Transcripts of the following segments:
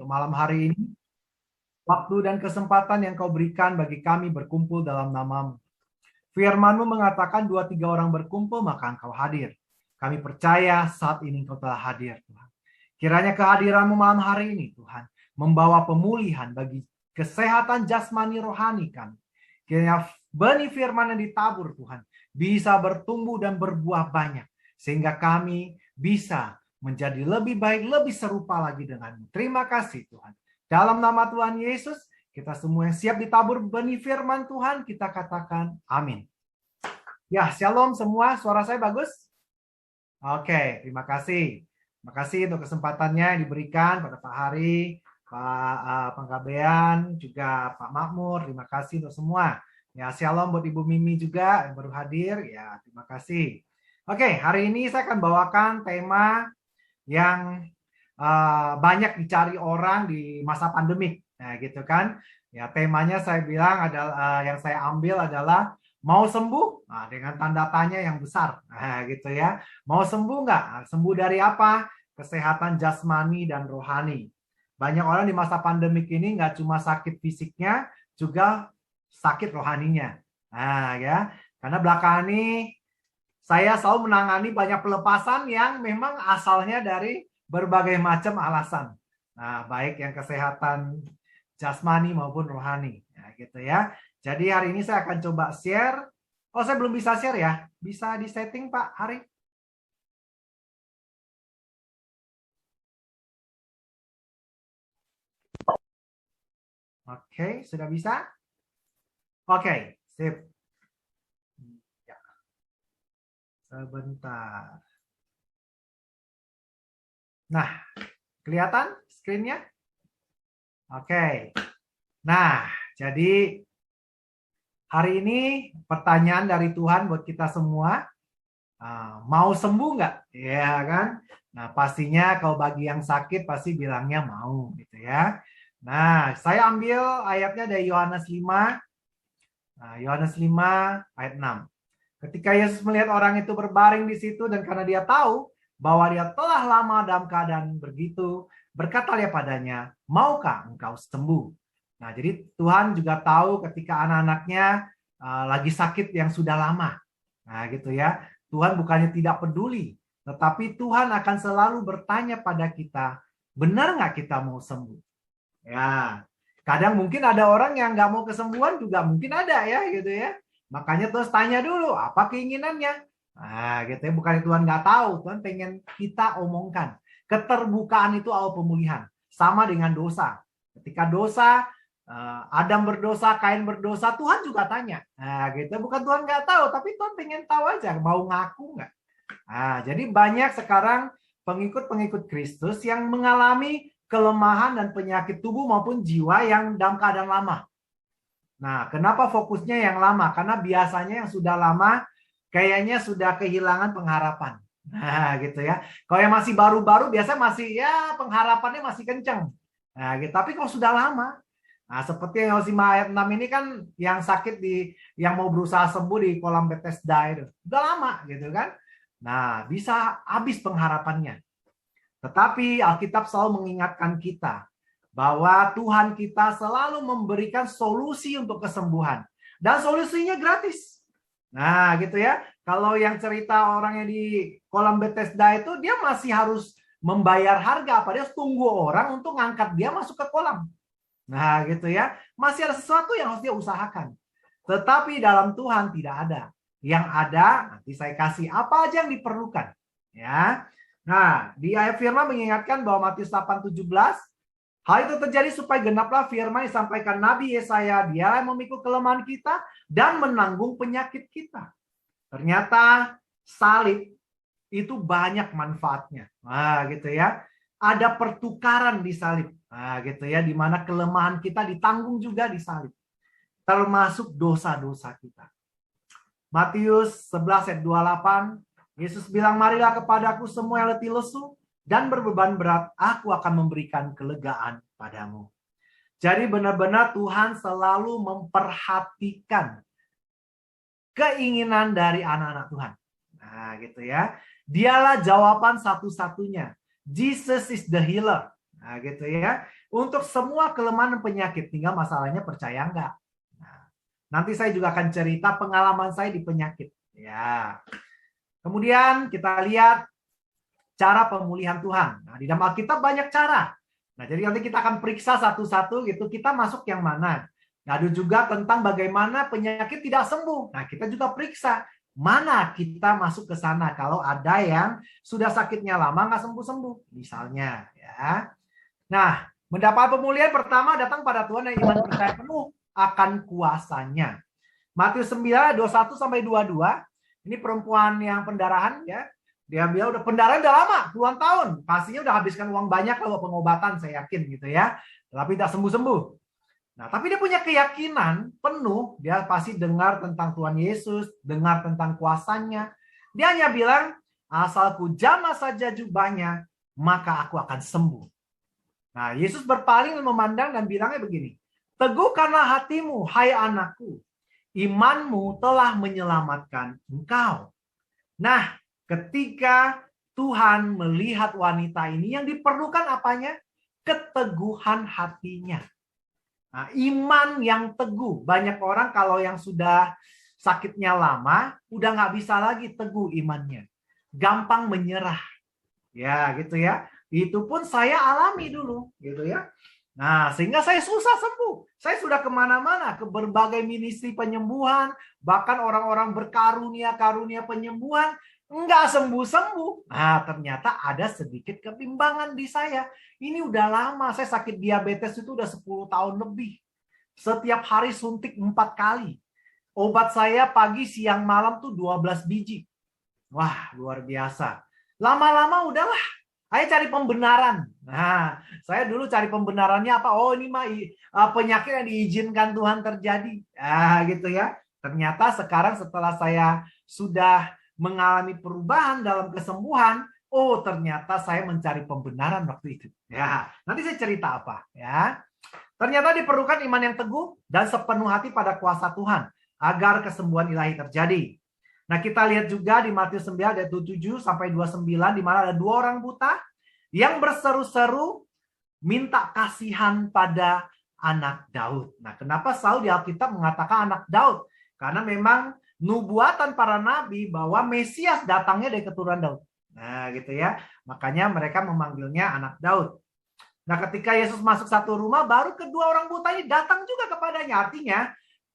untuk malam hari ini, waktu dan kesempatan yang kau berikan bagi kami berkumpul dalam nama-Mu. Firman-Mu mengatakan 2-3 orang berkumpul, maka Engkau hadir. Kami percaya saat ini Engkau telah hadir, Tuhan. Kiranya kehadiran-Mu malam hari ini, Tuhan, membawa pemulihan bagi kesehatan jasmani rohani kami. Kiranya benih firman yang ditabur, Tuhan, bisa bertumbuh dan berbuah banyak. Sehingga kami bisa menjadi lebih baik, lebih serupa lagi dengan-Mu. Terima kasih, Tuhan. Dalam nama Tuhan Yesus, kita semua yang siap ditabur benih firman Tuhan, kita katakan amin. Ya, shalom semua. Suara saya bagus? Oke, terima kasih. Terima kasih untuk kesempatannya yang diberikan pada Pak Hari, Pak Panggabean, juga Pak Makmur. Terima kasih untuk semua. Ya, shalom buat Ibu Mimi juga yang baru hadir. Ya, terima kasih. Oke, hari ini saya akan bawakan tema yang banyak dicari orang di masa pandemik. Nah, gitu kan. Ya, temanya saya bilang adalah yang saya ambil adalah mau sembuh? Nah, dengan tanda tanya yang besar. Nah, gitu ya. Mau sembuh nggak? Nah, sembuh dari apa? Kesehatan jasmani dan rohani. Banyak orang di masa pandemik ini nggak cuma sakit fisiknya, juga sakit rohaninya. Nah, ya. Karena belakangan ini saya selalu menangani banyak pelepasan yang memang asalnya dari berbagai macam alasan. Nah, baik yang kesehatan jasmani maupun rohani. Nah, gitu ya. Jadi hari ini saya akan coba share. Oh, saya belum bisa share ya. Bisa di setting Pak Hari? Oke, sudah bisa? Oke, sip. Ya. Sebentar. Nah, kelihatan screen-nya? Oke. Nah, jadi hari ini pertanyaan dari Tuhan buat kita semua, mau sembuh nggak? Ya kan? Nah, pastinya kalau bagi yang sakit pasti bilangnya mau gitu ya. Nah, saya ambil ayatnya dari Yohanes 5. Nah, Yohanes 5 ayat 6. Ketika Yesus melihat orang itu berbaring di situ dan karena dia tahu bahwa dia telah lama dalam keadaan begitu, berkata dia padanya, maukah engkau sembuh? Nah, jadi Tuhan juga tahu ketika anak-anaknya lagi sakit yang sudah lama. Nah, gitu ya. Tuhan bukannya tidak peduli, tetapi Tuhan akan selalu bertanya pada kita, benar nggak kita mau sembuh? Ya, kadang mungkin ada orang yang nggak mau kesembuhan juga mungkin ada ya, gitu ya. Makanya terus tanya dulu, apa keinginannya? Nah, gitu ya. Bukan Tuhan nggak tahu, Tuhan pengen kita omongkan. Keterbukaan itu awal pemulihan. Sama dengan dosa. Ketika dosa, Adam berdosa, Kain berdosa, Tuhan juga tanya. Nah, gitu. Bukan Tuhan nggak tahu, tapi Tuhan pengen tahu aja, mau ngaku nggak? Nah, jadi banyak sekarang pengikut-pengikut Kristus yang mengalami kelemahan dan penyakit tubuh maupun jiwa yang dalam keadaan lama. Nah, kenapa fokusnya yang lama? Karena biasanya yang sudah lama kayaknya sudah kehilangan pengharapan. Nah, gitu ya. Kalau yang masih baru-baru biasa masih ya pengharapannya masih kenceng. Nah, gitu. Tapi kalau sudah lama, nah seperti yang Yohanes 5 ayat 6 ini kan yang sakit yang mau berusaha sembuh di kolam Bethesda itu. Udah lama gitu kan. Nah, bisa habis pengharapannya. Tetapi Alkitab selalu mengingatkan kita bahwa Tuhan kita selalu memberikan solusi untuk kesembuhan. Dan solusinya gratis. Nah, gitu ya. Kalau yang cerita orang yang di kolam Bethesda itu, dia masih harus membayar harga. Apa dia harus tunggu orang untuk ngangkat dia masuk ke kolam. Nah, gitu ya. Masih ada sesuatu yang harus dia usahakan. Tetapi dalam Tuhan tidak ada. Yang ada, nanti saya kasih apa aja yang diperlukan. Ya. Nah, di ayat firman mengingatkan bahwa Matius 8:17, hal itu terjadi supaya genaplah firman yang disampaikan Nabi Yesaya, dia yang memikul kelemahan kita dan menanggung penyakit kita. Ternyata salib itu banyak manfaatnya. Nah, gitu ya. Ada pertukaran di salib. Nah, gitu ya, di mana kelemahan kita ditanggung juga di salib. Termasuk dosa-dosa kita. Matius 11 ayat 28, Yesus bilang, marilah kepadaku semua yang letih lesu dan berbeban berat, aku akan memberikan kelegaan padamu. Jadi benar-benar Tuhan selalu memperhatikan keinginan dari anak-anak Tuhan. Nah, gitu ya. Dialah jawaban satu-satunya. Jesus is the healer. Nah, gitu ya. untuk semua kelemahan dan penyakit. Tinggal masalahnya percaya enggak. Nah, nanti saya juga akan cerita pengalaman saya di penyakit. Ya. Kemudian kita lihat cara pemulihan Tuhan. Nah, di dalam Alkitab banyak cara. Nah, jadi nanti kita akan periksa satu-satu gitu, kita masuk yang mana. Nah, ada juga tentang bagaimana penyakit tidak sembuh. Nah, kita juga periksa mana kita masuk ke sana kalau ada yang sudah sakitnya lama nggak sembuh-sembuh, misalnya. Ya. Nah, mendapat pemulihan pertama datang pada Tuhan yang iman percaya penuh akan kuasanya. Matius 9, 21 sampai 22. Ini perempuan yang pendarahan ya. Dia bilang udah pendarahan udah lama, puluhan tahun. Pastinya udah habiskan uang banyak kalau pengobatan, saya yakin gitu ya. Tapi tidak sembuh-sembuh. Nah, tapi dia punya keyakinan penuh, dia pasti dengar tentang Tuhan Yesus, dengar tentang kuasanya. Dia hanya bilang, asalku jamah saja jubahnya, maka aku akan sembuh. Nah, Yesus berpaling dan memandang dan bilangnya begini, teguhkanlah hatimu, hai anakku, imanmu telah menyelamatkan engkau. Nah, ketika Tuhan melihat wanita ini, yang diperlukan apanya? Keteguhan hatinya. Nah, iman yang teguh. Banyak orang kalau yang sudah sakitnya lama, udah nggak bisa lagi teguh imannya. Gampang menyerah. Ya, gitu ya. Itu pun saya alami dulu, gitu ya. Nah, sehingga saya susah sembuh. Saya sudah kemana-mana, ke berbagai ministry penyembuhan, bahkan orang-orang berkarunia penyembuhan, enggak sembuh-sembuh. Nah, ternyata ada sedikit kebimbangan di saya. Ini udah lama, saya sakit diabetes itu udah 10 tahun lebih. Setiap hari suntik 4 kali. Obat saya pagi, siang, malam tuh 12 biji. Wah, luar biasa. Lama-lama udahlah, ayo cari pembenaran. Nah, saya dulu cari pembenarannya apa? Oh, ini mah penyakit yang diizinkan Tuhan terjadi. Gitu ya. Ternyata sekarang setelah saya sudah mengalami perubahan dalam kesembuhan, oh ternyata saya mencari pembenaran waktu itu. Ya, nanti saya cerita apa ya. Ternyata diperlukan iman yang teguh dan sepenuh hati pada kuasa Tuhan agar kesembuhan ilahi terjadi. Nah, kita lihat juga di Matius 9 ayat 7 sampai 29 di mana ada 2 orang buta yang berseru-seru minta kasihan pada anak Daud. Nah, kenapa selalu di Alkitab mengatakan anak Daud? Karena memang nubuatan para nabi bahwa Mesias datangnya dari keturunan Daud. Nah, gitu ya. Makanya mereka memanggilnya anak Daud. Nah, ketika Yesus masuk satu rumah, baru kedua orang buta ini datang juga kepadanya. Artinya,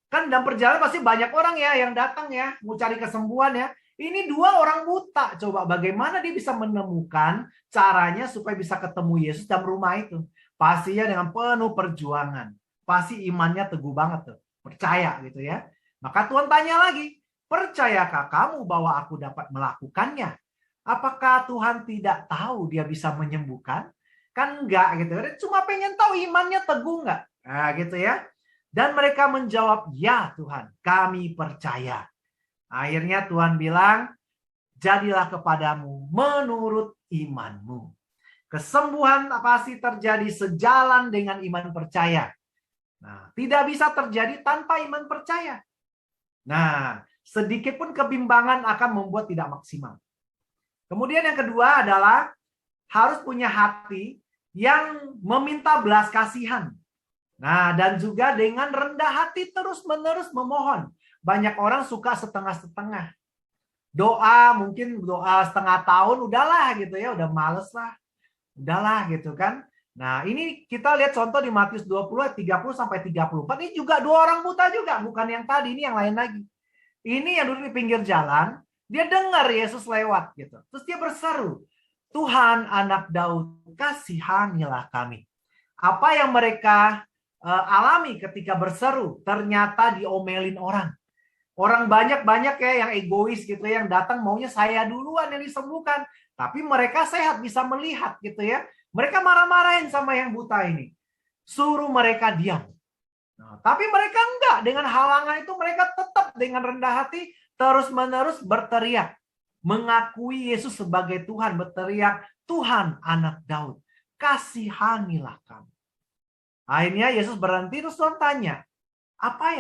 kan dalam perjalanan pasti banyak orang ya yang datang ya, mau cari kesembuhan ya. Ini 2 orang buta. Coba bagaimana dia bisa menemukan caranya supaya bisa ketemu Yesus dalam rumah itu. Pastinya dengan penuh perjuangan. Pasti imannya teguh banget tuh. Percaya gitu ya. Maka Tuhan tanya lagi, percayakah kamu bahwa aku dapat melakukannya? Apakah Tuhan tidak tahu dia bisa menyembuhkan? Kan enggak gitu. Cuma pengen tahu imannya teguh enggak? Nah, gitu ya. Dan mereka menjawab, ya Tuhan, kami percaya. Akhirnya Tuhan bilang, jadilah kepadamu menurut imanmu. Kesembuhan pasti terjadi sejalan dengan iman percaya. Nah, tidak bisa terjadi tanpa iman percaya. Nah, sedikit pun kebimbangan akan membuat tidak maksimal. Kemudian yang kedua adalah harus punya hati yang meminta belas kasihan. Nah, dan juga dengan rendah hati terus-menerus memohon. Banyak orang suka setengah-setengah. Doa, mungkin doa setengah tahun, udahlah gitu ya, udah males lah. Udahlah gitu kan. Nah, ini kita lihat contoh di Matius 20, 30 sampai 34. Ini juga 2 orang buta juga, bukan yang tadi, ini yang lain lagi. Ini yang duduk di pinggir jalan, dia dengar Yesus lewat gitu. Terus dia berseru, Tuhan anak Daud, kasihanilah kami. Apa yang mereka alami ketika berseru, ternyata diomelin orang. Orang banyak ya yang egois gitu ya, yang datang maunya saya duluan yang disembuhkan. Tapi mereka sehat, bisa melihat gitu ya. Mereka marah-marahin sama yang buta ini. Suruh mereka diam. Nah, tapi mereka enggak. Dengan halangan itu mereka tetap dengan rendah hati terus-menerus berteriak. Mengakui Yesus sebagai Tuhan, berteriak, Tuhan anak Daud, kasihanilah kami. Akhirnya Yesus berhenti terus Tuhan tanya, apa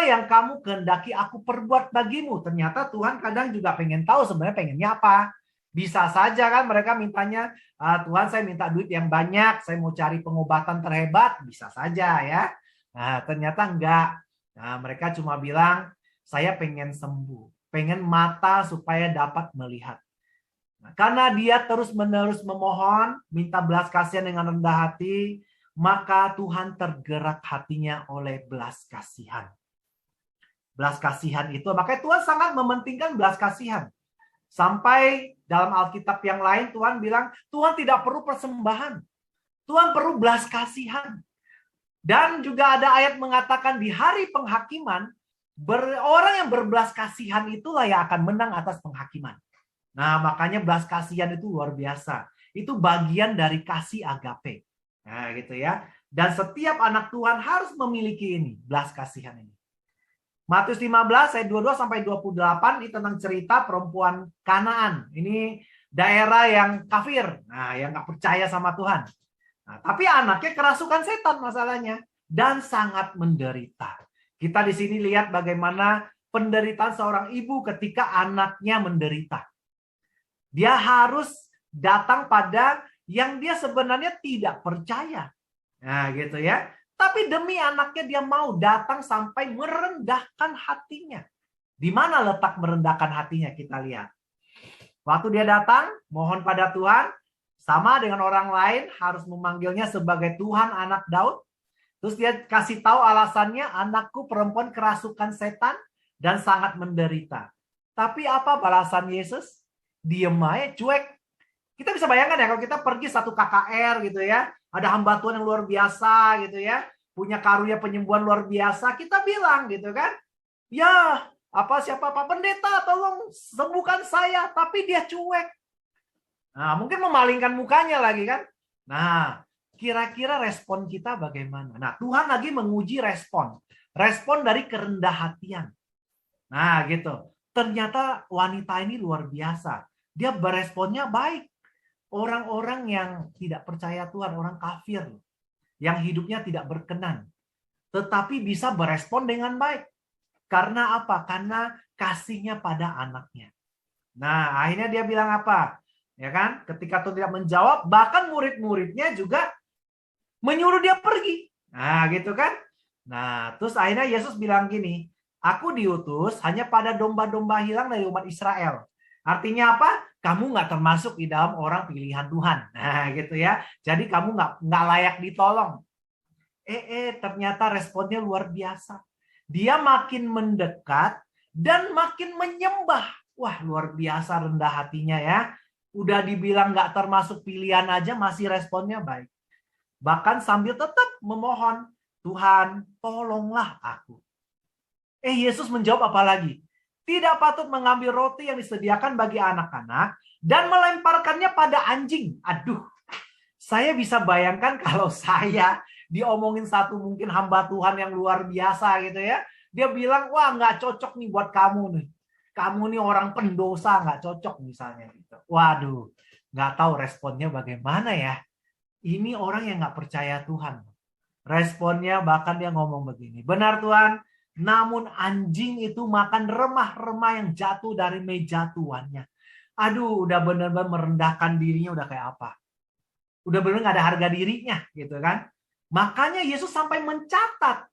yang kamu kehendaki aku perbuat bagimu? Ternyata Tuhan kadang juga pengen tahu sebenarnya pengennya apa. Bisa saja kan mereka mintanya, Tuhan saya minta duit yang banyak, saya mau cari pengobatan terhebat, bisa saja ya. Nah ternyata enggak. Nah mereka cuma bilang, saya pengen sembuh, pengen mata supaya dapat melihat. Nah, karena dia terus-menerus memohon, minta belas kasihan dengan rendah hati, maka Tuhan tergerak hatinya oleh belas kasihan. Belas kasihan itu, makanya Tuhan sangat mementingkan belas kasihan. Sampai dalam Alkitab yang lain Tuhan bilang, Tuhan tidak perlu persembahan. Tuhan perlu belas kasihan. Dan juga ada ayat mengatakan di hari penghakiman, orang yang berbelas kasihan itulah yang akan menang atas penghakiman. Nah, makanya belas kasihan itu luar biasa. Itu bagian dari kasih agape. Nah, gitu ya. Dan setiap anak Tuhan harus memiliki ini, belas kasihan ini. Matius 15 ayat 22 sampai 28 ini tentang cerita perempuan Kanaan. Ini daerah yang kafir, nah yang nggak percaya sama Tuhan. Nah, tapi anaknya kerasukan setan masalahnya dan sangat menderita. Kita di sini lihat bagaimana penderitaan seorang ibu ketika anaknya menderita. Dia harus datang pada yang dia sebenarnya tidak percaya. Nah, gitu ya. Tapi demi anaknya dia mau datang sampai merendahkan hatinya. Di mana letak merendahkan hatinya kita lihat. Waktu dia datang, mohon pada Tuhan, sama dengan orang lain harus memanggilnya sebagai Tuhan anak Daud. Terus dia kasih tahu alasannya, anakku perempuan kerasukan setan dan sangat menderita. Tapi apa balasan Yesus? Diem aja, cuek. Kita bisa bayangkan ya kalau kita pergi satu KKR gitu ya, ada hamba Tuhan yang luar biasa gitu ya, punya karunia penyembuhan luar biasa, kita bilang gitu kan, ya siapa Pak Pendeta tolong sembuhkan saya, tapi dia cuek. Nah mungkin memalingkan mukanya lagi kan. Nah kira-kira respon kita bagaimana? Nah Tuhan lagi menguji respon dari kerendah hatian. Nah gitu, ternyata wanita ini luar biasa, dia beresponnya baik. Orang-orang yang tidak percaya Tuhan, orang kafir, yang hidupnya tidak berkenan, tetapi bisa berespon dengan baik. Karena apa? Karena kasihnya pada anaknya. Nah, akhirnya dia bilang apa? Ya kan? Ketika Tuhan tidak menjawab, bahkan murid-muridnya juga menyuruh dia pergi. Nah, gitu kan? Nah, terus akhirnya Yesus bilang gini, aku diutus hanya pada domba-domba hilang dari umat Israel. Artinya apa? Kamu nggak termasuk di dalam orang pilihan Tuhan. Nah, gitu ya. Jadi kamu nggak layak ditolong. Ternyata responnya luar biasa. Dia makin mendekat dan makin menyembah. Wah, luar biasa rendah hatinya ya. Udah dibilang nggak termasuk pilihan aja masih responnya baik. Bahkan sambil tetap memohon, Tuhan, tolonglah aku. Yesus menjawab apa lagi? Tidak patut mengambil roti yang disediakan bagi anak-anak dan melemparkannya pada anjing. Aduh, saya bisa bayangkan kalau saya diomongin satu mungkin hamba Tuhan yang luar biasa gitu ya. Dia bilang, wah nggak cocok nih buat kamu nih. Kamu nih orang pendosa, nggak cocok misalnya gitu. Waduh, nggak tahu responnya bagaimana ya. Ini orang yang nggak percaya Tuhan. Responnya bahkan dia ngomong begini, benar Tuhan, namun anjing itu makan remah-remah yang jatuh dari meja tuannya. Aduh, udah benar-benar merendahkan dirinya udah kayak apa. Udah benar nggak ada harga dirinya gitu kan. Makanya Yesus sampai mencatat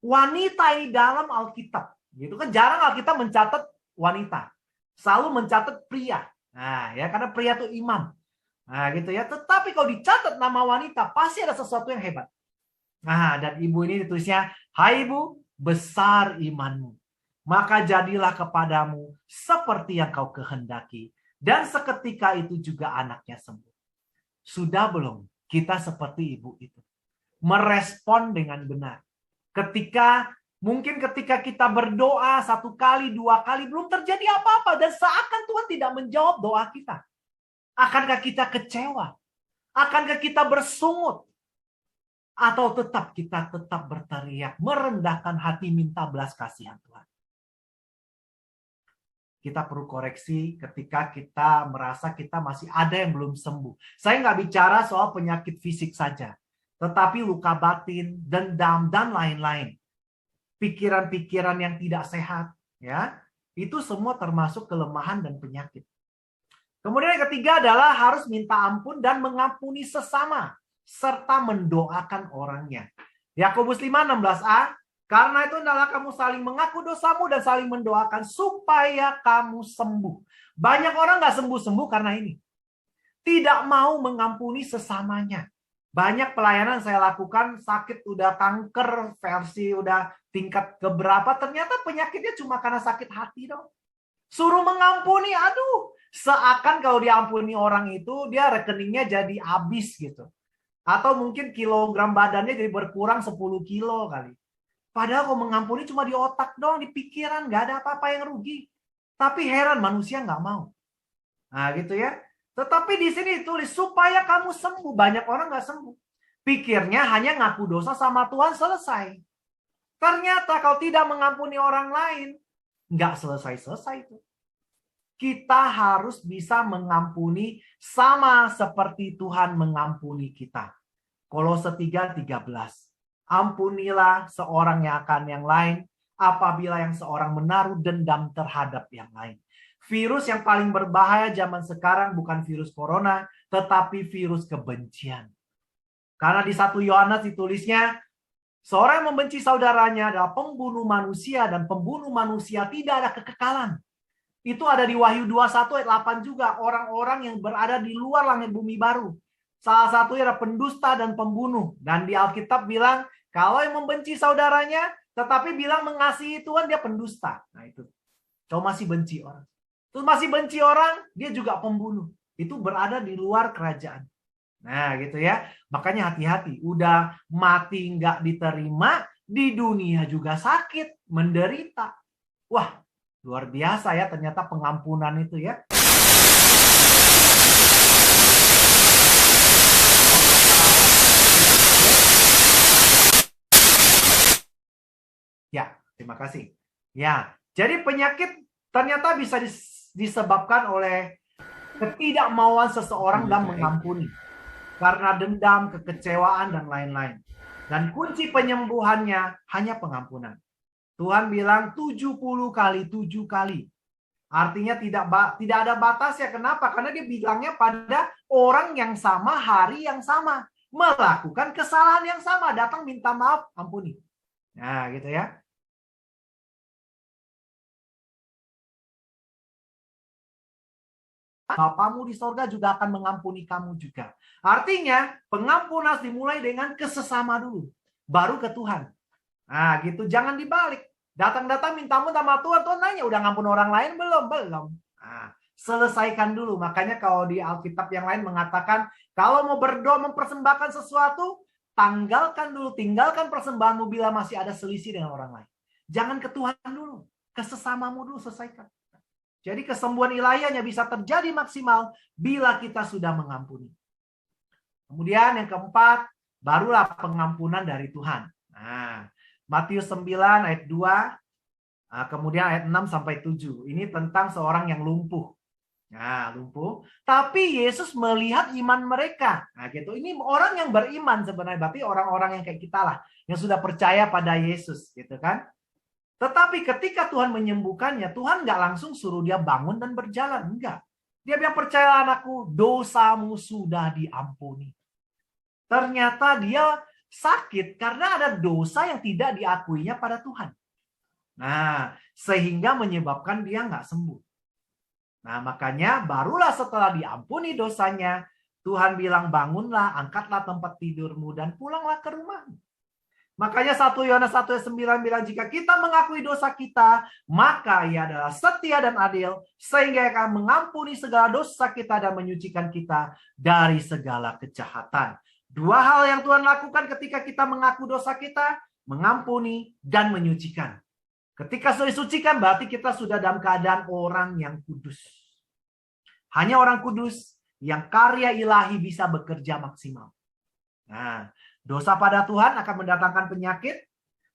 wanita ini dalam Alkitab. Gitu kan jarang Alkitab mencatat wanita. Selalu mencatat pria. Nah, ya karena pria itu imam. Nah, gitu ya. Tetapi kalau dicatat nama wanita pasti ada sesuatu yang hebat. Nah, dan ibu ini ditulisnya, hai ibu, besar imanmu. Maka jadilah kepadamu seperti yang kau kehendaki. Dan seketika itu juga anaknya sembuh. Sudah belum kita seperti ibu itu? Merespon dengan benar. Mungkin ketika kita berdoa 1 kali, 2 kali, belum terjadi apa-apa. Dan seakan Tuhan tidak menjawab doa kita. Akankah kita kecewa? Akankah kita bersungut? Atau kita tetap berteriak, merendahkan hati, minta belas kasihan Tuhan. Kita perlu koreksi ketika kita merasa kita masih ada yang belum sembuh. Saya nggak bicara soal penyakit fisik saja, tetapi luka batin, dendam, dan lain-lain. Pikiran-pikiran yang tidak sehat, ya, itu semua termasuk kelemahan dan penyakit. Kemudian yang ketiga adalah harus minta ampun dan mengampuni sesama, serta mendoakan orangnya. Yakobus 5:16a, karena itu adalah kamu saling mengaku dosamu dan saling mendoakan supaya kamu sembuh. Banyak orang nggak sembuh-sembuh karena ini. Tidak mau mengampuni sesamanya. Banyak pelayanan saya lakukan, sakit udah kanker, versi udah tingkat keberapa, ternyata penyakitnya cuma karena sakit hati dong. Suruh mengampuni, aduh. Seakan kalau diampuni orang itu, dia rekeningnya jadi habis gitu. Atau mungkin kilogram badannya jadi berkurang 10 kilo kali. Padahal kalau mengampuni cuma di otak doang, di pikiran, nggak ada apa-apa yang rugi. Tapi heran manusia nggak mau. Nah gitu ya. Tetapi di sini ditulis supaya kamu sembuh. Banyak orang nggak sembuh. Pikirnya hanya ngaku dosa sama Tuhan selesai. Ternyata kalau tidak mengampuni orang lain, nggak selesai-selesai itu. Kita harus bisa mengampuni sama seperti Tuhan mengampuni kita. Kolose 3:13. Ampunilah seorang yang akan yang lain apabila yang seorang menaruh dendam terhadap yang lain. Virus yang paling berbahaya zaman sekarang bukan virus corona, tetapi virus kebencian. Karena di 1 Yohanes ditulisnya, seorang yang membenci saudaranya adalah pembunuh manusia, dan pembunuh manusia tidak ada kekekalan. Itu ada di Wahyu 21 ayat 8 juga. Orang-orang yang berada di luar langit bumi baru. Salah satunya adalah pendusta dan pembunuh. Dan di Alkitab bilang, kalau yang membenci saudaranya, tetapi bilang mengasihi Tuhan, dia pendusta. Nah itu. Kau masih benci orang. Terus masih benci orang, dia juga pembunuh. Itu berada di luar kerajaan. Nah gitu ya. Makanya hati-hati. Udah mati nggak diterima, di dunia juga sakit, menderita. Wah, luar biasa ya ternyata pengampunan itu ya. Ya, terima kasih. Ya, jadi penyakit ternyata bisa disebabkan oleh ketidakmauan seseorang dalam mengampuni. Karena dendam, kekecewaan, dan lain-lain. Dan kunci penyembuhannya hanya pengampunan. Tuhan bilang 70 kali 7 kali. Artinya tidak ada batasnya. Kenapa? Karena dia bilangnya pada orang yang sama, hari yang sama. Melakukan kesalahan yang sama. Datang minta maaf, ampuni. Nah gitu ya. Bapamu di sorga juga akan mengampuni kamu juga. Artinya pengampunan dimulai dengan kesesama dulu. Baru ke Tuhan. Nah gitu, jangan dibalik. Datang-datang minta ampun sama Tuhan, Tuhan nanya udah ngampun orang lain belum? Belum. Nah, selesaikan dulu. Makanya kalau di Alkitab yang lain mengatakan, kalau mau berdoa mempersembahkan sesuatu, tinggalkan persembahanmu bila masih ada selisih dengan orang lain. Jangan ke Tuhan dulu, ke sesamamu dulu selesaikan. Jadi kesembuhan ilahi hanya bisa terjadi maksimal bila kita sudah mengampuni. Kemudian yang keempat, barulah pengampunan dari Tuhan. Nah, Matius 9 ayat 2, kemudian ayat 6 sampai 7. Ini tentang seorang yang lumpuh. Nah, lumpuh. Tapi Yesus melihat iman mereka. Nah, gitu. Ini orang yang beriman sebenarnya. Berarti orang-orang yang kayak kita lah. Yang sudah percaya pada Yesus. Gitu kan. Tetapi ketika Tuhan menyembuhkannya, Tuhan nggak langsung suruh dia bangun dan berjalan. Enggak. Dia bilang, percayalah anakku, dosamu sudah diampuni. Ternyata dia sakit karena ada dosa yang tidak diakuinya pada Tuhan. Nah, sehingga menyebabkan dia nggak sembuh. Nah, makanya barulah setelah diampuni dosanya, Tuhan bilang, bangunlah, angkatlah tempat tidurmu, dan pulanglah ke rumahmu. Makanya 1 Yohanes 1:9 bilang, jika kita mengakui dosa kita, maka Ia adalah setia dan adil, sehingga akan mengampuni segala dosa kita dan menyucikan kita dari segala kejahatan. Dua hal yang Tuhan lakukan ketika kita mengaku dosa kita, mengampuni dan menyucikan. Ketika sudah disucikan, berarti kita sudah dalam keadaan orang yang kudus. Hanya orang kudus yang karya ilahi bisa bekerja maksimal. Nah, dosa pada Tuhan akan mendatangkan penyakit.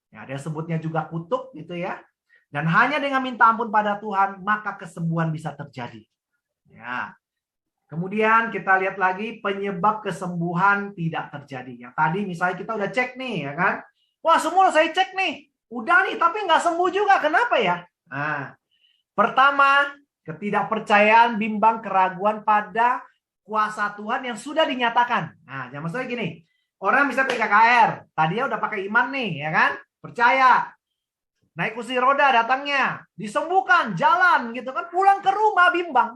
Ya, ada sebutnya juga kutuk gitu ya. Dan hanya dengan minta ampun pada Tuhan, maka kesembuhan bisa terjadi. Ya. Kemudian kita lihat lagi penyebab kesembuhan tidak terjadi. Yang tadi misalnya kita udah cek nih, ya kan? Wah, semua saya cek nih. Udah nih, tapi nggak sembuh juga. Kenapa ya? Nah, pertama, Ketidakpercayaan, bimbang, keraguan pada kuasa Tuhan yang sudah dinyatakan. Nah, jangan maksudnya gini. Orang bisa PKKR, tadinya udah pakai iman nih, ya kan? Percaya. Naik kursi roda datangnya, disembuhkan, jalan gitu kan, pulang ke rumah bimbang.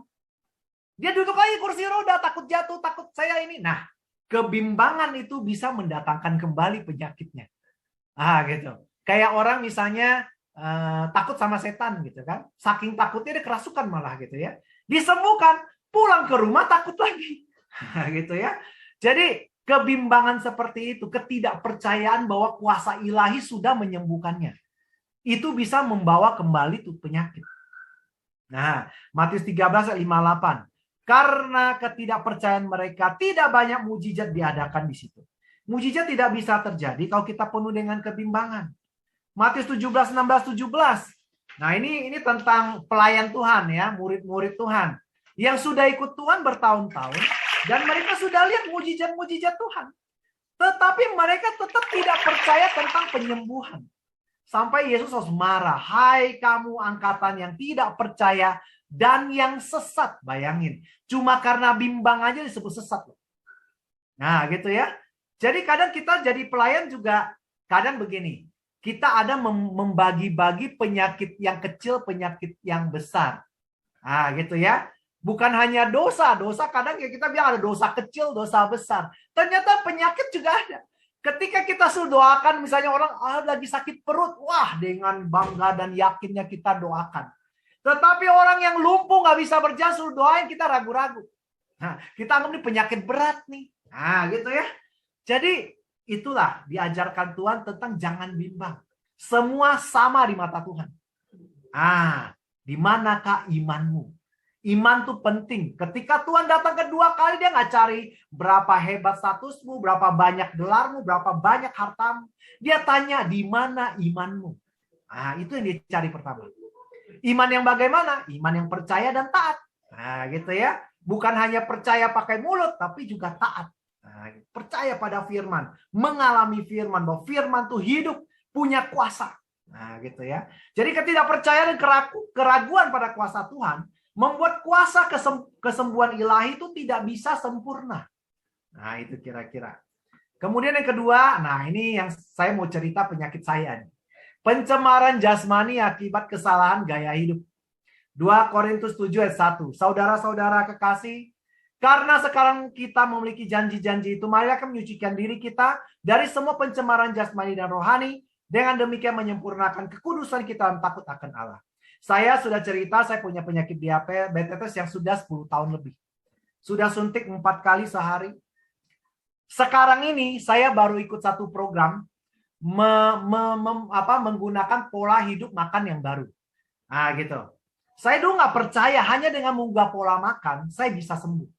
Dia duduk lagi kursi roda, takut jatuh, takut saya ini. Nah, kebimbangan itu bisa mendatangkan kembali penyakitnya. Gitu. Kayak orang misalnya takut sama setan gitu kan. Saking takutnya dia kerasukan malah gitu ya. Disembuhkan, pulang ke rumah takut lagi. Gitu ya. Jadi kebimbangan seperti itu, ketidakpercayaan bahwa kuasa ilahi sudah menyembuhkannya. Itu bisa membawa kembali tuh penyakit. Nah, Matius 13 ayat 58. Karena ketidakpercayaan mereka, tidak banyak mujizat diadakan di situ. Mujizat tidak bisa terjadi kalau kita penuh dengan kebimbangan. Matius 17, 16, 17. Nah, ini tentang pelayan Tuhan ya, murid-murid Tuhan. Yang sudah ikut Tuhan bertahun-tahun, dan mereka sudah lihat mujizat-mujizat Tuhan. Tetapi mereka tetap tidak percaya tentang penyembuhan. Sampai Yesus harus marah. Hai kamu angkatan yang tidak percaya dan yang sesat. Bayangin. Cuma karena bimbang aja disebut sesat. Nah gitu ya. Jadi kadang kita jadi pelayan juga kadang begini. Kita ada membagi-bagi penyakit yang kecil, penyakit yang besar. Nah gitu ya. Bukan hanya dosa. Dosa kadang ya kita bilang ada dosa kecil, dosa besar. Ternyata penyakit juga ada. Ketika kita suruh doakan, misalnya orang lagi sakit perut, wah dengan bangga dan yakinnya kita doakan. Tetapi orang yang lumpuh nggak bisa berjalan, suruh doain, kita ragu-ragu. Nah, kita anggap ini penyakit berat nih. Nah, gitu ya. Jadi itulah diajarkan Tuhan tentang jangan bimbang. Semua sama di mata Tuhan. Di manakah imanmu? Iman tuh penting. Ketika Tuhan datang kedua kali, dia nggak cari berapa hebat statusmu, berapa banyak gelarmu, berapa banyak hartamu. Dia tanya, di mana imanmu? Itu yang dia cari pertama. Iman yang bagaimana? Iman yang percaya dan taat. Gitu ya. Bukan hanya percaya pakai mulut, tapi juga taat. Percaya pada firman. Mengalami firman. Bahwa firman tuh hidup, punya kuasa. Gitu ya. Jadi ketidakpercayaan dan keraguan pada kuasa Tuhan membuat kuasa kesembuhan ilahi itu tidak bisa sempurna. Nah, itu kira-kira. Kemudian yang kedua, nah ini yang saya mau cerita penyakit saya. Pencemaran jasmani akibat kesalahan gaya hidup. 2 Korintus 7 ayat 1. Saudara-saudara kekasih, karena sekarang kita memiliki janji-janji itu, mari kita menyucikan diri kita dari semua pencemaran jasmani dan rohani, dengan demikian menyempurnakan kekudusan kita dan takut akan Allah. Saya sudah cerita, saya punya penyakit diabetes yang sudah 10 tahun lebih. Sudah suntik 4 kali sehari. Sekarang ini saya baru ikut satu program menggunakan pola hidup makan yang baru. Gitu. Saya dulu nggak percaya hanya dengan mengubah pola makan, saya bisa sembuh.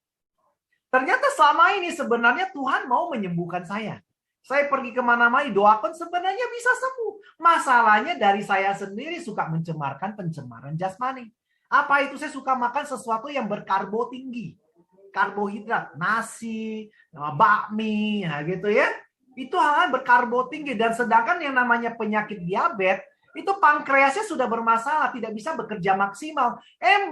Ternyata selama ini sebenarnya Tuhan mau menyembuhkan saya. Saya pergi kemana-mana, doakan sebenarnya bisa sembuh. Masalahnya dari saya sendiri suka mencemarkan pencemaran jasmani. Apa itu? Saya suka makan sesuatu yang berkarbo tinggi. Karbohidrat, nasi, bakmi, gitu ya. Itu hal-hal berkarbo tinggi. Dan sedangkan yang namanya penyakit diabetes, itu pankreasnya sudah bermasalah, tidak bisa bekerja maksimal.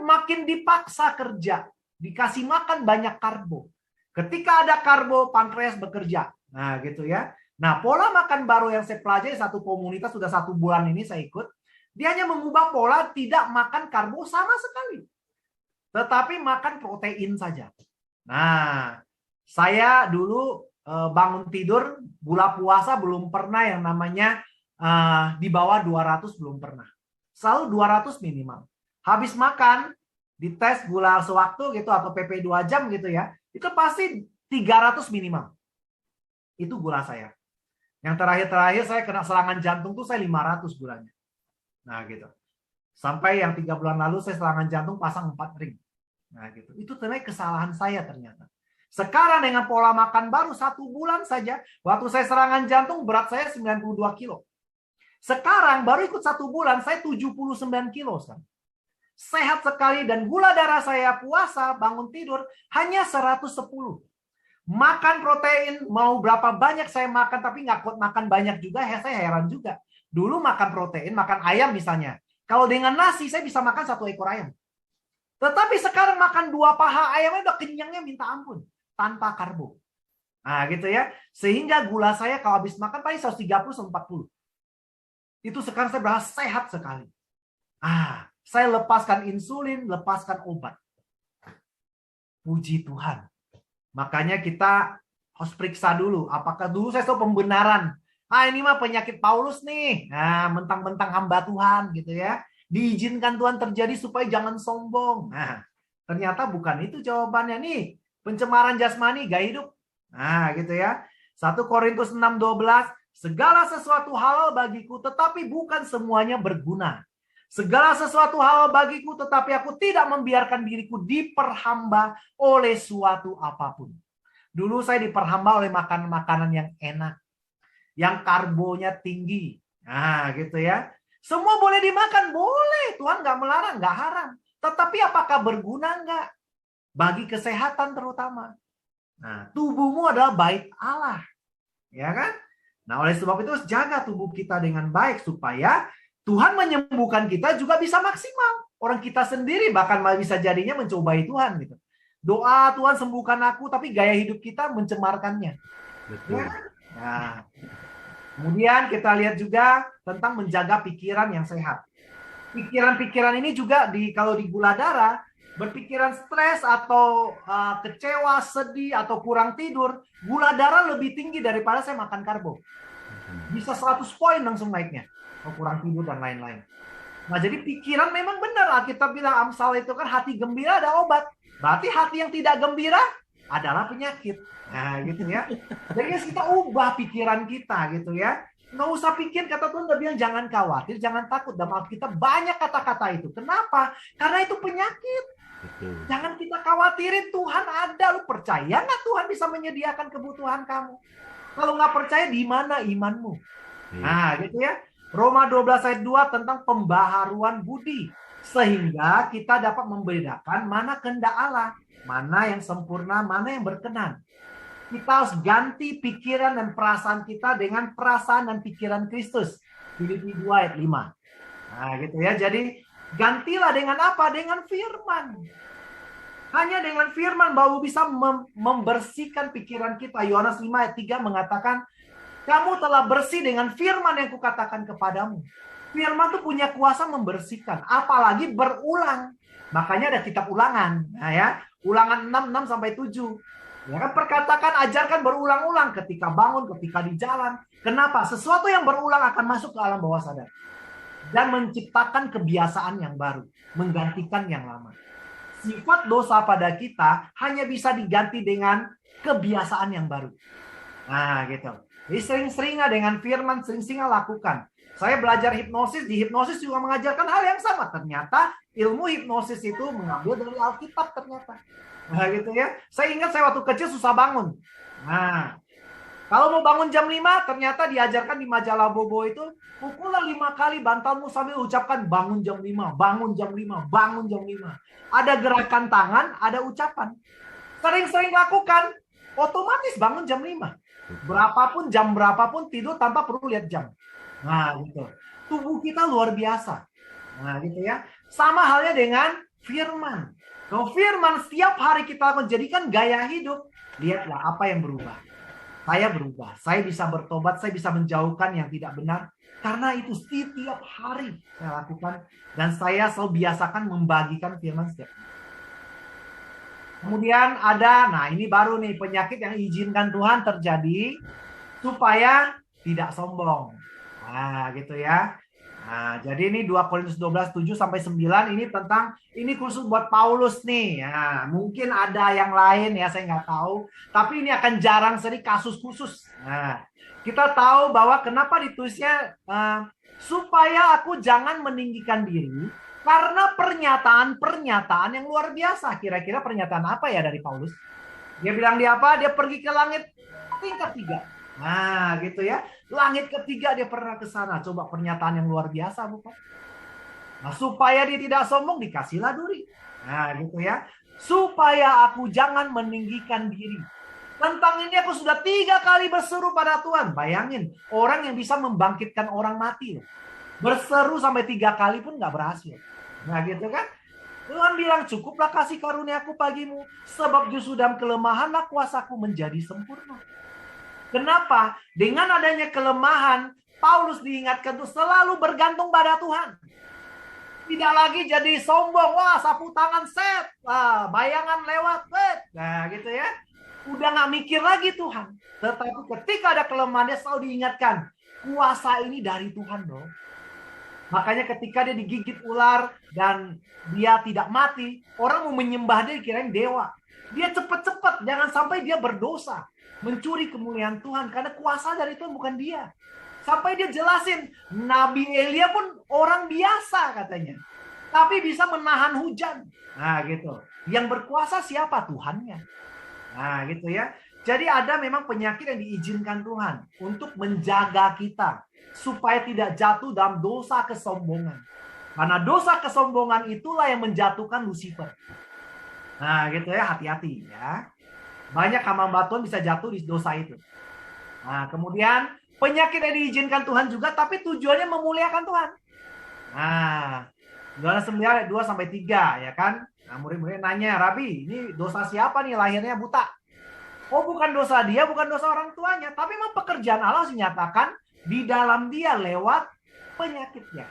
Makin dipaksa kerja. Dikasih makan banyak karbo. Ketika ada karbo, pankreas bekerja. Nah, gitu ya. Nah, pola makan baru yang saya pelajari satu komunitas sudah 1 bulan ini saya ikut. Dia hanya mengubah pola tidak makan karbo sama sekali. Tetapi makan protein saja. Nah, saya dulu bangun tidur, gula puasa belum pernah yang namanya di bawah 200 belum pernah. Selalu 200 minimal. Habis makan, dites gula sewaktu gitu atau PP 2 jam gitu ya. Itu pasti 300 minimal. Itu gula saya. Yang terakhir saya kena serangan jantung tuh saya 500 gulanya. Nah gitu. Sampai yang 3 bulan lalu saya serangan jantung pasang 4 ring. Nah gitu. Itu ternyata kesalahan saya ternyata. Sekarang dengan pola makan baru 1 bulan saja. Waktu saya serangan jantung berat saya 92 kilo. Sekarang baru ikut 1 bulan saya 79 kilo sekarang. Sehat sekali dan gula darah saya puasa bangun tidur hanya 110. Makan protein, mau berapa banyak saya makan, tapi nggak kuat makan banyak juga, saya heran juga. Dulu makan protein, makan ayam misalnya. Kalau dengan nasi, saya bisa makan 1 ekor ayam. Tetapi sekarang makan 2 paha ayamnya udah kenyangnya minta ampun. Tanpa karbo. Nah gitu ya. Sehingga gula saya kalau habis makan paling 130-140. Itu sekarang saya berasa sehat sekali. Saya lepaskan insulin, lepaskan obat. Puji Tuhan. Makanya kita harus periksa dulu. Apakah dulu saya tahu pembenaran. Ini mah penyakit Paulus nih. Mentang-mentang hamba Tuhan gitu ya. Diizinkan Tuhan terjadi supaya jangan sombong. Ternyata bukan itu jawabannya nih. Pencemaran jasmani, gaya hidup. Gitu ya. 1 Korintus 6:12. Segala sesuatu halal bagiku, tetapi bukan semuanya berguna. Segala sesuatu halal bagiku, tetapi aku tidak membiarkan diriku diperhamba oleh suatu apapun. Dulu saya diperhamba oleh makanan-makanan yang enak. Yang karbonya tinggi. Gitu ya. Semua boleh dimakan, boleh. Tuhan nggak melarang, nggak haram. Tetapi apakah berguna nggak? Bagi kesehatan terutama. Tubuhmu adalah bait Allah. Ya kan? Oleh sebab itu jaga tubuh kita dengan baik supaya Tuhan menyembuhkan kita juga bisa maksimal. Orang kita sendiri bahkan bisa jadinya mencobai Tuhan gitu. Doa Tuhan sembuhkan aku, tapi gaya hidup kita mencemarkannya. Betul. Kemudian kita lihat juga tentang menjaga pikiran yang sehat. Pikiran-pikiran ini juga kalau di gula darah, berpikiran stres atau kecewa, sedih, atau kurang tidur, gula darah lebih tinggi daripada saya makan karbo. Bisa 100 poin langsung naiknya. Kurang tidur dan lain-lain. Jadi pikiran memang benar. Kita bilang Amsal itu kan hati gembira ada obat. Berarti hati yang tidak gembira adalah penyakit. Gitu ya. Jadi kita ubah pikiran kita gitu ya. Nggak usah pikir, kata Tuhan udah bilang jangan khawatir, jangan takut. Dalam Alkitab banyak kata-kata itu. Kenapa? Karena itu penyakit. Betul. Jangan kita khawatirin, Tuhan ada. Lu percaya nggak Tuhan bisa menyediakan kebutuhan kamu? Kalau nggak percaya, di mana imanmu? Gitu ya. Roma 12 ayat 2 tentang pembaharuan budi. Sehingga kita dapat membedakan mana kehendak Allah. Mana yang sempurna, mana yang berkenan. Kita harus ganti pikiran dan perasaan kita dengan perasaan dan pikiran Kristus. Filipi 2 ayat 5. Gitu ya. Jadi gantilah dengan apa? Dengan firman. Hanya dengan firman baru bisa membersihkan pikiran kita. Yohanes 5 ayat 3 mengatakan, kamu telah bersih dengan firman yang kukatakan kepadamu. Firman itu punya kuasa membersihkan. Apalagi berulang. Makanya ada kitab ulangan. Ulangan 6-7. Ya kan, perkatakan, ajarkan berulang-ulang ketika bangun, ketika di jalan. Kenapa? Sesuatu yang berulang akan masuk ke alam bawah sadar. Dan menciptakan kebiasaan yang baru. Menggantikan yang lama. Sifat dosa pada kita hanya bisa diganti dengan kebiasaan yang baru. Gitu. Jadi sering-seringlah dengan firman, sering-seringlah lakukan. Saya belajar hipnosis, di hipnosis juga mengajarkan hal yang sama. Ternyata ilmu hipnosis itu mengambil dari Alkitab ternyata. Gitu ya. Saya ingat saya waktu kecil susah bangun. Kalau mau bangun jam 5, ternyata diajarkan di majalah Bobo itu, pukullah 5 kali bantalmu sambil ucapkan bangun jam 5, bangun jam 5, bangun jam 5. Ada gerakan tangan, ada ucapan. Sering-sering lakukan, otomatis bangun jam 5. Berapapun, jam berapapun tidur tanpa perlu lihat jam. Gitu. Tubuh kita luar biasa. Gitu ya. Sama halnya dengan firman. Kalau firman setiap hari kita lakukan, jadikan gaya hidup, lihatlah apa yang berubah. Saya berubah, saya bisa bertobat, saya bisa menjauhkan yang tidak benar. Karena itu setiap hari saya lakukan. Dan saya selalu biasakan membagikan firman setiap hari. Kemudian ada, ini baru nih penyakit yang izinkan Tuhan terjadi supaya tidak sombong. Gitu ya. Jadi ini 2 Korintus 12, 7-9 ini tentang, ini khusus buat Paulus nih. Mungkin ada yang lain ya, saya nggak tahu. Tapi ini akan jarang sering kasus khusus. Kita tahu bahwa kenapa ditulisnya supaya aku jangan meninggikan diri karena pernyataan-pernyataan yang luar biasa. Kira-kira pernyataan apa ya dari Paulus? Dia bilang dia apa? Dia pergi ke langit tingkat 3. Gitu ya. Langit ketiga dia pernah ke sana. Coba pernyataan yang luar biasa, bukan? Supaya dia tidak sombong, dikasihlah duri. Gitu ya. Supaya aku jangan meninggikan diri. Tentang ini aku sudah 3 kali berseru pada Tuhan. Bayangin, orang yang bisa membangkitkan orang mati. Berseru sampai 3 kali pun nggak berhasil. Gitu kan. Tuhan bilang, cukuplah kasih karuniaku bagimu, sebab justru dalam kelemahanlah kuasaku menjadi sempurna. Kenapa? Dengan adanya kelemahan, Paulus diingatkan untuk selalu bergantung pada Tuhan. Tidak lagi jadi sombong, wah sapu tangan set, wah, bayangan lewat, set. Nah gitu ya. Udah nggak mikir lagi Tuhan. Tetapi ketika ada kelemahan, dia selalu diingatkan, kuasa ini dari Tuhan dong. Makanya ketika dia digigit ular dan dia tidak mati, orang mau menyembah dia kirain dewa. Dia cepat-cepat, jangan sampai dia berdosa, mencuri kemuliaan Tuhan, karena kuasa dari Tuhan bukan dia. Sampai dia jelasin, Nabi Elia pun orang biasa katanya, tapi bisa menahan hujan. Nah gitu. Yang berkuasa siapa? Tuhannya. Nah gitu ya. Jadi ada memang penyakit yang diizinkan Tuhan untuk menjaga kita supaya tidak jatuh dalam dosa kesombongan. Karena dosa kesombongan itulah yang menjatuhkan Lucifer. Nah gitu ya, hati-hati ya. Banyak hamba Tuhan bisa jatuh di dosa itu. Nah kemudian penyakit yang diizinkan Tuhan juga, tapi tujuannya memuliakan Tuhan. Nah, Yohanes 9 ayat 2-3 ya kan. Nah murid-murid nanya, Rabi ini dosa siapa nih lahirnya buta? Oh bukan dosa dia, bukan dosa orang tuanya. Tapi memang pekerjaan Allah dinyatakan di dalam dia lewat penyakitnya.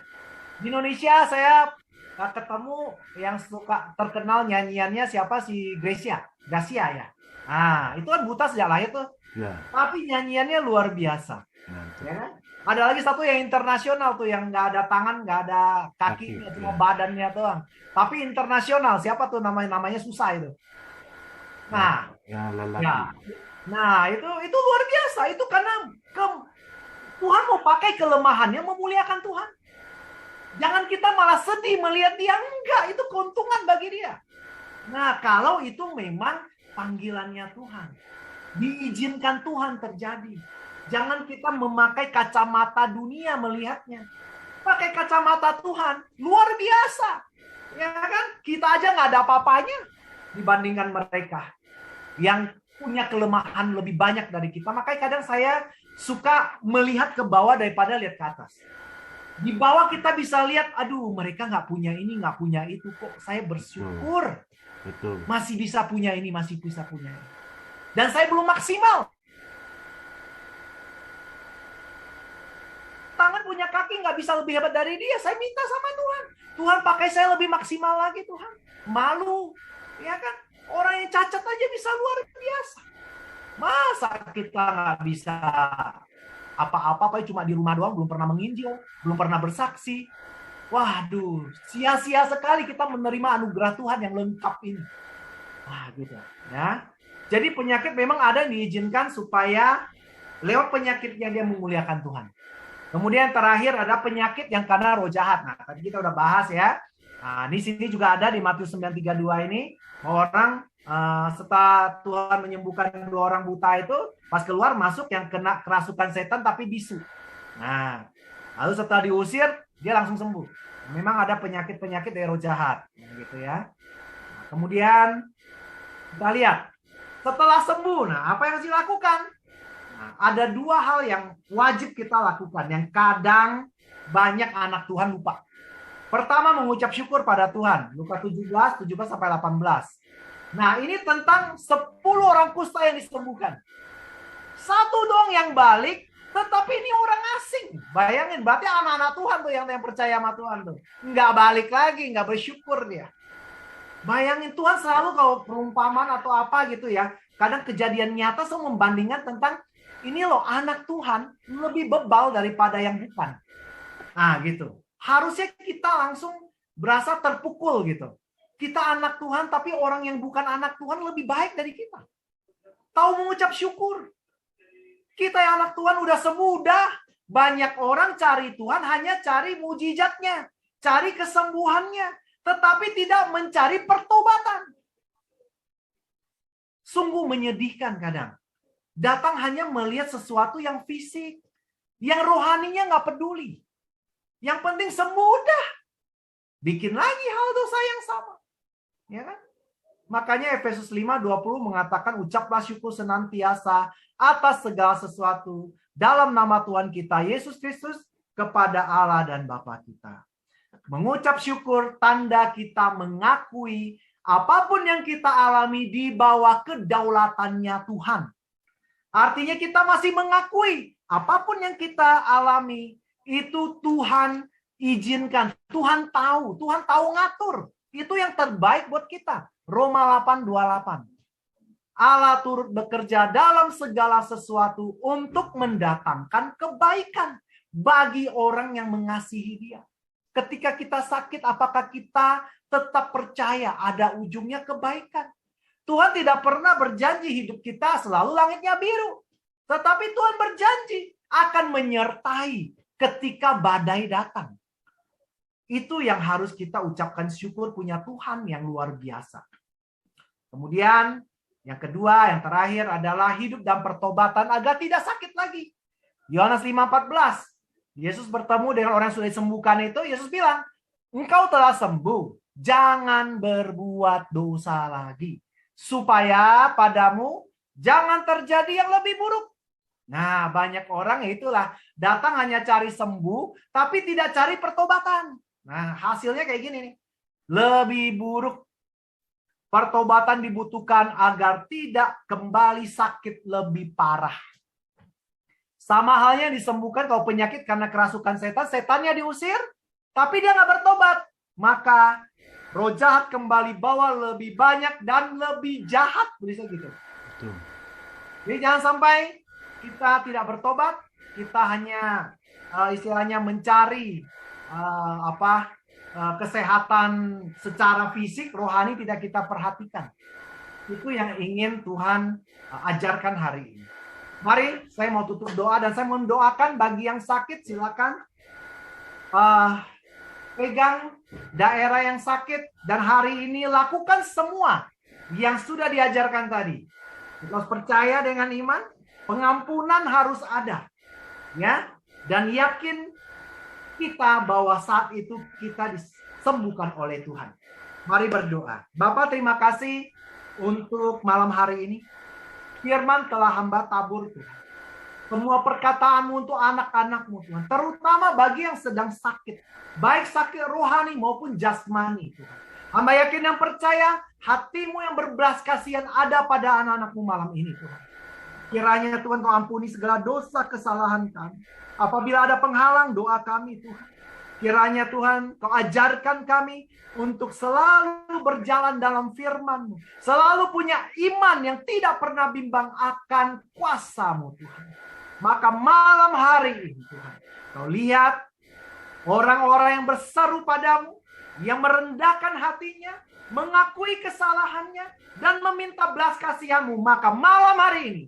Di Indonesia saya ketemu yang suka terkenal nyanyiannya siapa, si Gracia ya. Nah itu kan buta sejak lahir tuh. Ya. Tapi nyanyiannya luar biasa. Ya kan? Ada lagi satu yang internasional tuh yang nggak ada tangan, nggak ada kaki, cuma badannya doang. Tapi internasional, siapa tuh namanya susah itu. Nah, nah itu luar biasa. Itu karena Tuhan mau pakai kelemahannya memuliakan Tuhan. Jangan kita malah sedih melihat dia, enggak, itu keuntungan bagi dia. Nah, kalau itu memang panggilannya Tuhan, diizinkan Tuhan terjadi. Jangan kita memakai kacamata dunia melihatnya. Pakai kacamata Tuhan, luar biasa. Ya kan? Kita aja nggak ada apa-apanya dibandingkan mereka yang punya kelemahan lebih banyak dari kita. Makanya kadang saya suka melihat ke bawah daripada lihat ke atas. Di bawah kita bisa lihat, aduh mereka nggak punya ini, nggak punya itu. Kok saya bersyukur. Betul. Masih bisa punya ini, masih bisa punya ini. Dan saya belum maksimal. Tangan punya kaki nggak bisa lebih hebat dari dia. Saya minta sama Tuhan. Tuhan pakai saya lebih maksimal lagi Tuhan. Malu. Ya kan? Orang yang cacat aja bisa luar biasa. Masa kita nggak bisa apa-apa, cuma di rumah doang, belum pernah menginjil, belum pernah bersaksi. Waduh, sia-sia sekali kita menerima anugerah Tuhan yang lengkap ini. Wah, gitu ya. Jadi penyakit memang ada yang diizinkan supaya lewat penyakitnya dia memuliakan Tuhan. Kemudian terakhir ada penyakit yang karena roh jahat. Nah, tadi kita udah bahas ya. Nah, di sini juga ada di Matius 9:32 ini, orang setelah Tuhan menyembuhkan 2 orang buta itu, pas keluar masuk yang kena kerasukan setan tapi bisu. Nah, lalu setelah diusir, dia langsung sembuh. Memang ada penyakit-penyakit dari roh jahat, gitu ya. Nah, kemudian kita lihat setelah sembuh, nah apa yang harus dilakukan? Nah, ada 2 hal yang wajib kita lakukan, yang kadang banyak anak Tuhan lupa. Pertama, mengucap syukur pada Tuhan. Lukas 17-18. Nah, ini tentang 10 orang kusta yang disembuhkan. 1 dong yang balik, tetapi ini orang asing. Bayangin, berarti anak-anak Tuhan tuh yang percaya sama Tuhan tuh. Nggak balik lagi, nggak bersyukur dia. Bayangin, Tuhan selalu kalau perumpamaan atau apa gitu ya, kadang kejadian nyata selalu membandingkan tentang, ini loh anak Tuhan lebih bebal daripada yang bukan. Nah gitu. Harusnya kita langsung berasa terpukul gitu. Kita anak Tuhan, tapi orang yang bukan anak Tuhan lebih baik dari kita. Tahu mengucap syukur. Kita yang anak Tuhan udah semudah. Banyak orang cari Tuhan hanya cari mujizatnya. Cari kesembuhannya. Tetapi tidak mencari pertobatan. Sungguh menyedihkan kadang. Datang hanya melihat sesuatu yang fisik. Yang rohaninya nggak peduli. Yang penting semudah. Bikin lagi hal dosa yang sama. Ya kan? Makanya Efesus 5:20 mengatakan ucaplah syukur senantiasa atas segala sesuatu dalam nama Tuhan kita Yesus Kristus kepada Allah dan Bapa kita. Mengucap syukur tanda kita mengakui apapun yang kita alami di bawah kedaulatannya Tuhan. Artinya kita masih mengakui apapun yang kita alami itu Tuhan izinkan. Tuhan tahu ngatur. Itu yang terbaik buat kita. Roma 8:28. Allah turut bekerja dalam segala sesuatu untuk mendatangkan kebaikan bagi orang yang mengasihi Dia. Ketika kita sakit, apakah kita tetap percaya ada ujungnya kebaikan? Tuhan tidak pernah berjanji hidup kita selalu langitnya biru. Tetapi Tuhan berjanji akan menyertai ketika badai datang. Itu yang harus kita ucapkan syukur punya Tuhan yang luar biasa. Kemudian yang kedua, yang terakhir adalah hidup dan pertobatan agar tidak sakit lagi. Yohanes 5:14. Yesus bertemu dengan orang yang sudah disembuhkan itu. Yesus bilang, engkau telah sembuh. Jangan berbuat dosa lagi. Supaya padamu jangan terjadi yang lebih buruk. Nah, banyak orang itulah datang hanya cari sembuh, tapi tidak cari pertobatan. Nah, hasilnya kayak gini nih. Lebih buruk. Pertobatan dibutuhkan agar tidak kembali sakit lebih parah. Sama halnya disembuhkan kalau penyakit karena kerasukan setan. Setannya diusir, tapi dia nggak bertobat. Maka roh jahat kembali bawa lebih banyak dan lebih jahat. Bisa gitu. Betul. Jadi jangan sampai kita tidak bertobat. Kita hanya istilahnya mencari kesehatan secara fisik, rohani tidak kita perhatikan. Itu yang ingin Tuhan ajarkan hari ini. Mari saya mau tutup doa dan saya mendoakan bagi yang sakit silakan pegang daerah yang sakit dan hari ini lakukan semua yang sudah diajarkan tadi. Kita harus percaya dengan iman, pengampunan harus ada. Ya, dan yakin kita bahwa saat itu kita disembuhkan oleh Tuhan. Mari berdoa. Bapa, terima kasih untuk malam hari ini. Firman telah hamba tabur Tuhan. Semua perkataanmu untuk anak-anakmu Tuhan. Terutama bagi yang sedang sakit. Baik sakit rohani maupun jasmani Tuhan. Hamba yakin dan percaya hatimu yang berbelas kasihan ada pada anak-anakmu malam ini Tuhan. Kiranya Tuhan kau ampuni segala dosa kesalahan kami. Apabila ada penghalang doa kami Tuhan. Kiranya Tuhan kau ajarkan kami untuk selalu berjalan dalam firman-Mu. Selalu punya iman yang tidak pernah bimbang akan kuasa-Mu Tuhan. Maka malam hari ini Tuhan, kau lihat orang-orang yang berseru padamu, yang merendahkan hatinya, mengakui kesalahannya, dan meminta belas kasihan-Mu. Maka malam hari ini,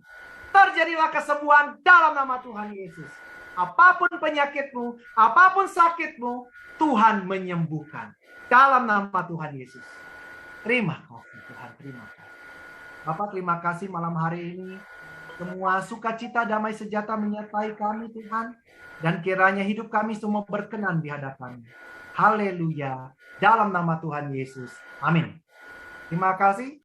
terjadilah kesembuhan dalam nama Tuhan Yesus. Apapun penyakitmu, apapun sakitmu, Tuhan menyembuhkan. Dalam nama Tuhan Yesus. Terima kasih Tuhan, terima kasih. Bapak terima kasih malam hari ini. Semua sukacita damai sejahtera menyertai kami Tuhan. Dan kiranya hidup kami semua berkenan di hadapan-Mu. Haleluya. Dalam nama Tuhan Yesus. Amin. Terima kasih.